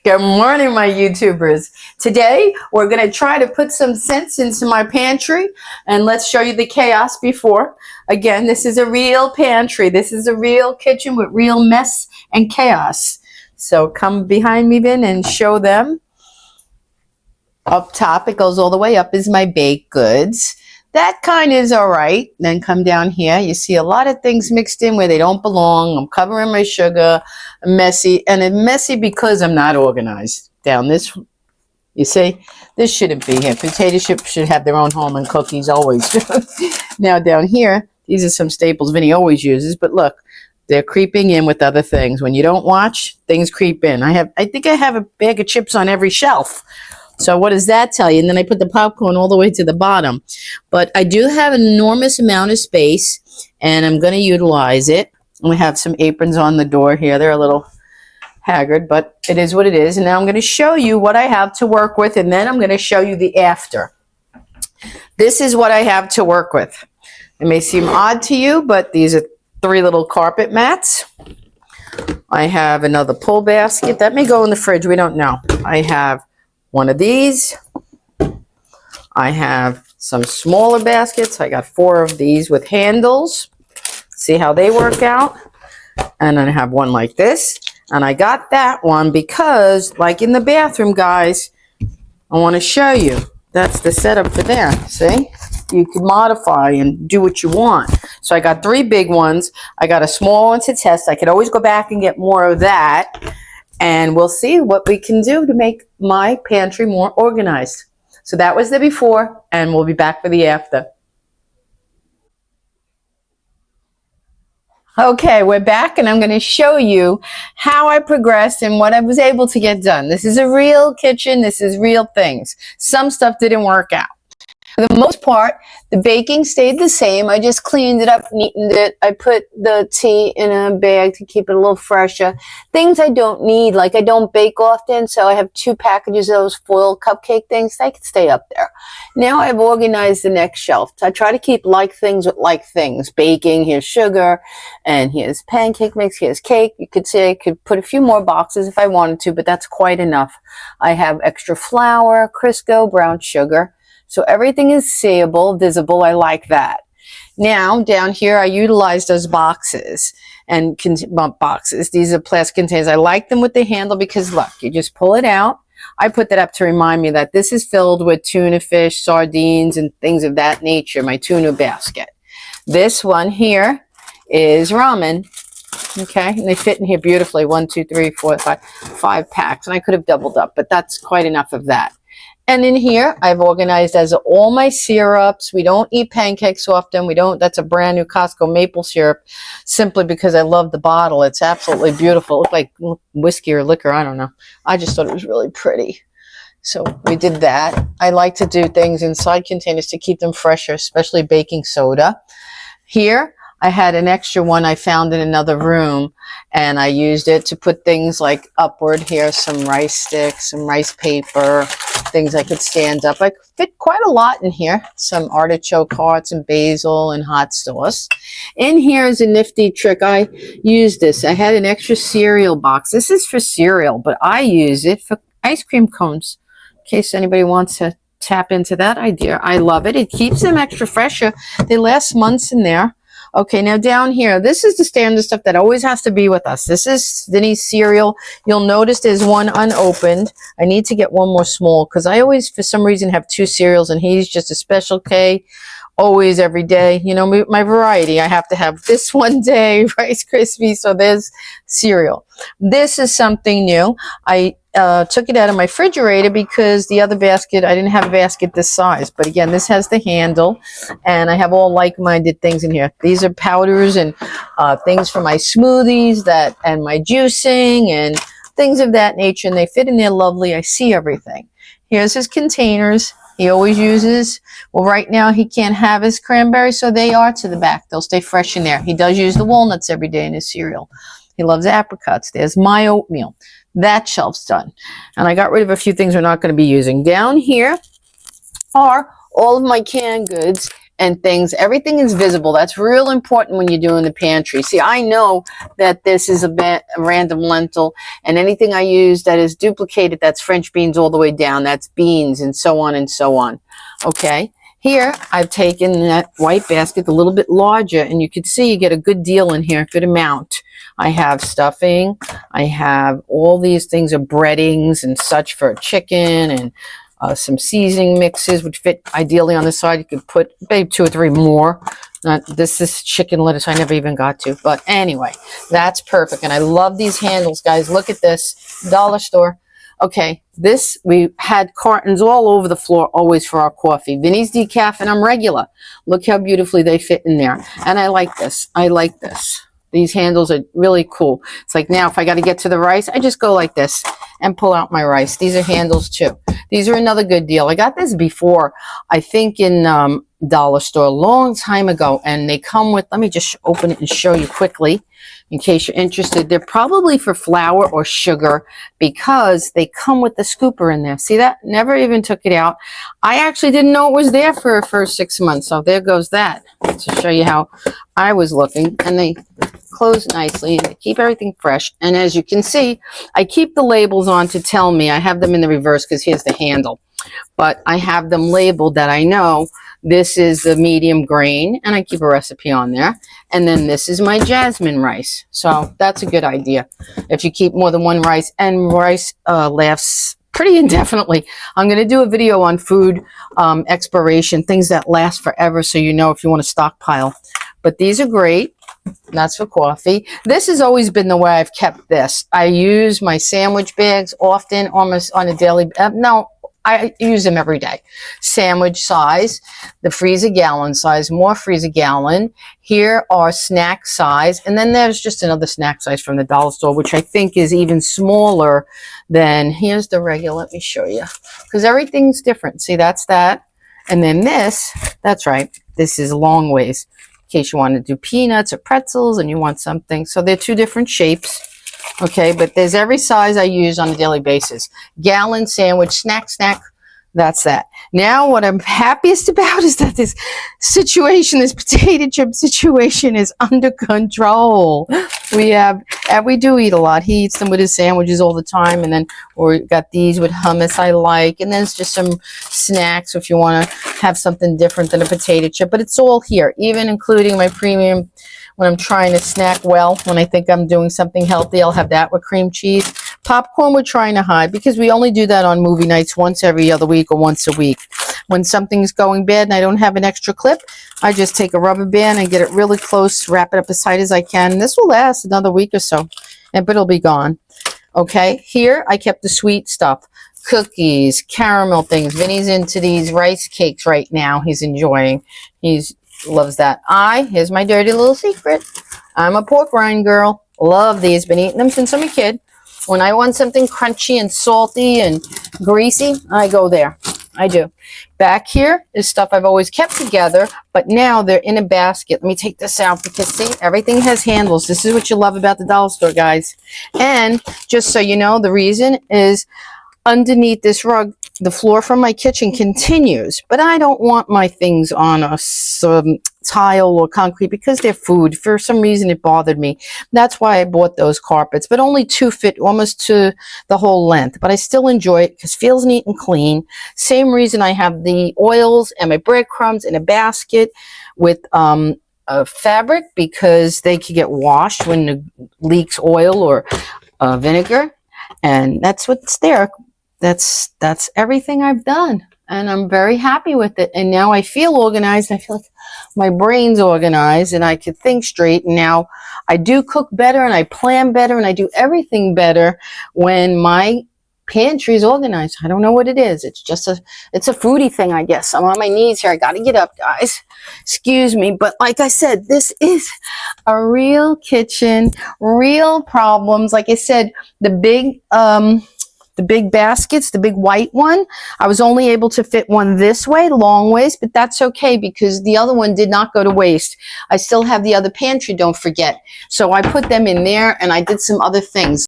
Good morning, my YouTubers. Today, we're going to try to put some sense into my pantry, and let's show you the chaos before. Again, this is a real pantry. This is a real kitchen with real mess and chaos. So come behind me, Vin, and show them. Up top, it goes all the way up, is my baked goods. That kind is all right. Then come down here. You see a lot of things mixed in where they don't belong. I'm covering my sugar. Messy. And it's messy because I'm not organized. Down this, you see, this shouldn't be here. Potato chips should have their own home and cookies always. Now down here, these are some staples Vinny always uses. But look, they're creeping in with other things. When you don't watch, things creep in. I think I have a bag of chips on every shelf. So what does that tell you? And then I put the popcorn all the way to the bottom. But I do have an enormous amount of space, and I'm going to utilize it. We have some aprons on the door here. They're a little haggard, but it is what it is. And now I'm going to show you what I have to work with, and then I'm going to show you the after. This is what I have to work with. It may seem odd to you, but these are 3 little carpet mats. I have another pull basket. That may go in the fridge. We don't know. I have one of these. I have some smaller baskets. I got 4 of these with handles. See how they work out? And then I have one like this. And I got that one because, like in the bathroom, guys, I want to show you. That's the setup for there. See? You can modify and do what you want. So I got 3 big ones. I got a small one to test. I could always go back and get more of that. And we'll see what we can do to make my pantry more organized. So that was the before, and we'll be back for the after. Okay, we're back, and I'm going to show you how I progressed and what I was able to get done. This is a real kitchen. This is real things. Some stuff didn't work out. For the most part, the baking stayed the same. I just cleaned it up, neatened it. I put the tea in a bag to keep it a little fresher. Things I don't need, like I don't bake often, so I have 2 packages of those foil cupcake things. They can stay up there. Now I've organized the next shelf. I try to keep like things with like things. Baking, here's sugar, and here's pancake mix, here's cake. You could say I could put a few more boxes if I wanted to, but that's quite enough. I have extra flour, Crisco, brown sugar. So everything is seeable, visible. I like that. Now, down here, I utilize those boxes and boxes. These are plastic containers. I like them with the handle because, look, you just pull it out. I put that up to remind me that this is filled with tuna fish, sardines, and things of that nature, my tuna basket. This one here is ramen. Okay, and they fit in here beautifully. 1, 2, 3, 4, 5 packs. And I could have doubled up, but that's quite enough of that. And in here, I've organized as all my syrups. We don't eat pancakes often. That's a brand new Costco maple syrup, simply because I love the bottle. It's absolutely beautiful. It looked like whiskey or liquor. I don't know. I just thought it was really pretty. So we did that. I like to do things inside containers to keep them fresher, especially baking soda. Here, I had an extra one I found in another room, and I used it to put things like upward here, some rice sticks, some rice paper, things I could stand up. I could fit quite a lot in here. Some artichoke hearts and basil and hot sauce. In here is a nifty trick. I used this. I had an extra cereal box. This is for cereal, but I use it for ice cream cones, in case anybody wants to tap into that idea. I love it. It keeps them extra fresher. They last months in there. Okay, now down here, this is the standard stuff that always has to be with us. This is Vinny's cereal. You'll notice there's one unopened. I need to get one more small because I always, for some reason, have 2 cereals, and he's just a special K, always, every day. You know, my variety. I have to have this one day, Rice Krispies, so there's cereal. This is something new. I took it out of my refrigerator because the other basket, I didn't have a basket this size. But again, this has the handle, and I have all like-minded things in here. These are powders and things for my smoothies and my juicing and things of that nature, and they fit in there lovely. I see everything. Here's his containers. He always uses, well, right now he can't have his cranberries, so they are to the back. They'll stay fresh in there. He does use the walnuts every day in his cereal. He loves apricots. There's my oatmeal. That shelf's done. And I got rid of a few things we're not going to be using. Down here are all of my canned goods and things. Everything is visible. That's real important when you're doing the pantry. See, I know that this is a random lentil, and anything I use that is duplicated, that's French beans all the way down. That's beans, and so on and so on. Okay. Here, I've taken that white basket a little bit larger, and you can see you get a good deal in here, good amount. I have stuffing. I have all these things of breadings and such for chicken, and some seasoning mixes would fit ideally on the side. You could put maybe 2 or 3 more. This is chicken lettuce I never even got to. But anyway, that's perfect. And I love these handles, guys. Look at this. Dollar store. Okay, this, we had cartons all over the floor always for our coffee. Vinny's decaf, and I'm regular. Look how beautifully they fit in there. And I like this. I like this. These handles are really cool. It's like now if I got to get to the rice, I just go like this and pull out my rice. These are handles too. These are another good deal. I got this before, I think in dollar store a long time ago, and they come with, let me just open it and show you quickly in case you're interested. They're probably for flour or sugar because they come with the scooper in there. See that? Never even took it out. I actually didn't know it was there for 6 months. So there goes that, to show you how I was looking. And they close nicely, and they keep everything fresh. And as you can see, I keep the labels on to tell me. I have them in the reverse because here's the handle. But I have them labeled that I know this is the medium grain, and I keep a recipe on there. And then this is my jasmine rice. So that's a good idea if you keep more than one rice. And rice lasts pretty indefinitely. I'm going to do a video on food expiration, things that last forever, so you know if you want to stockpile. But these are great. That's for coffee. This has always been the way I've kept this. I use my sandwich bags often, almost on a daily, no, I use them every day. Sandwich size, the freezer gallon size, more freezer gallon. Here are snack size. And then there's just another snack size from the dollar store, which I think is even smaller than, here's the regular. Let me show you. Because everything's different. See, that's that. And then this, that's right. This is long ways. In case you want to do peanuts or pretzels and you want something. So they're 2 different shapes. Okay, but there's every size I use on a daily basis. Gallon, sandwich, snack. That's that. Now, what I'm happiest about is that this situation, this potato chip situation, is under control. We do eat a lot. He eats them with his sandwiches all the time, and then we got these with hummus I like, and then it's just some snacks if you want to have something different than a potato chip. But it's all here, even including my premium. When I'm trying to snack well, when I think I'm doing something healthy, I'll have that with cream cheese. Popcorn we're trying to hide because we only do that on movie nights once every other week or once a week. When something's going bad and I don't have an extra clip, I just take a rubber band and get it really close, wrap it up as tight as I can. This will last another week or so, but it'll be gone. Okay, here I kept the sweet stuff. Cookies, caramel things. Vinny's into these rice cakes right now. He's enjoying. He's loves that. Here's my dirty little secret. I'm a pork rind girl. Love these. Been eating them since I'm a kid. When I want something crunchy and salty and greasy, I go there. I do. Back here is stuff I've always kept together, but now they're in a basket. Let me take this out because, see, everything has handles. This is what you love about the dollar store, guys. And just so you know, the reason is underneath this rug, the floor from my kitchen continues, but I don't want my things on a tile or concrete because they're food. For some reason, it bothered me. That's why I bought those carpets, but only 2 fit almost to the whole length. But I still enjoy it because it feels neat and clean. Same reason I have the oils and my breadcrumbs in a basket with fabric because they could get washed when it leaks oil or vinegar, and that's what's there. That's everything I've done, and I'm very happy with it. And now I feel organized. I feel like my brain's organized and I could think straight. And now I do cook better and I plan better and I do everything better when my pantry is organized. I don't know what it is. It's just it's a foodie thing, I guess. I'm on my knees here. I got to get up, guys. Excuse me. But like I said, this is a real kitchen, real problems. Like I said, the big baskets, the big white one, I was only able to fit one this way, long ways, but that's okay because the other one did not go to waste. I still have the other pantry, don't forget. So I put them in there and I did some other things.